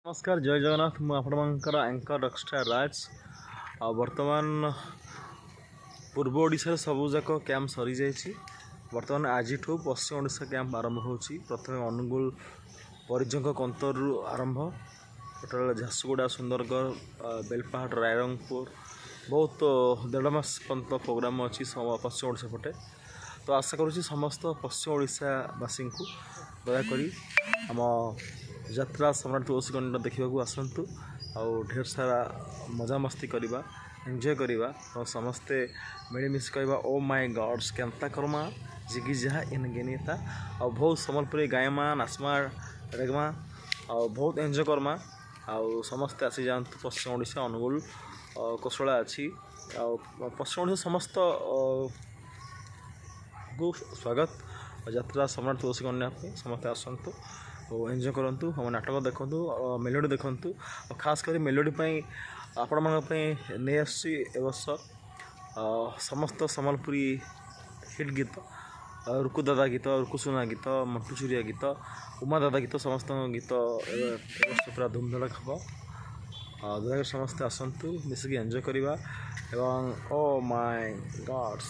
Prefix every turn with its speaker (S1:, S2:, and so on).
S1: नमस्कार जय जगन्नाथ मुझे एंकर रॉकस्टार राज बर्तमान पूर्व ओडिशा सबूक कैंप सरी जाइए। बर्तमान आज पश्चिम ओडिशा कैंप आरंभ हो प्रथम अनुगुल परिजंक कंतरु आरंभ टोटाल झारसुगुड़ा सुंदरगढ़ बेलपाहाड़ रायरंगपुर बहुत 1.5 मास पर्यंत प्रोग्राम अच्छी पश्चिम ओडिशा पटे। तो आशा करुँच समस्त पश्चिम ओडिशावासी को दयाकोरी आम यात्रा सम्राट तुलसी गंड देखा आसतु आउ ढेर सारा मजामस्ती करवा एंजॉय करवा और समस्ते मिलमिश कहवा ओ माय गॉड्स केन्ता करमा जिगी जहा इन गेनीता आ बहुत सम्बलपुरी गायमा नाचमा रेगमा आ बहुत एंजॉय करमा आ समस्ते आसी जातु पश्चिम ओडिशा अनुगुल कोसला अच्छी पश्चिम ओडिशा समस्त को स्वागत यात्रा सम्राट तुलसी गंडा समस्ते आसतु एंजॉय करंतु हम नाटक देखंतु मेलोडी देखंतु और खास कर मेलोडी आपण नहीं आसी वर्ष समस्त सम्बलपुरी हिट गीत रुकु दादा गीत रुकुसुना गीत मंटू चुरिया गीत उमा दादा गीत समस्त गीत वर्ष पूरा धूमधड़क हम दया समस्ते आसतु मिसिक एंजॉय करवा एवं ओ माय गॉड्स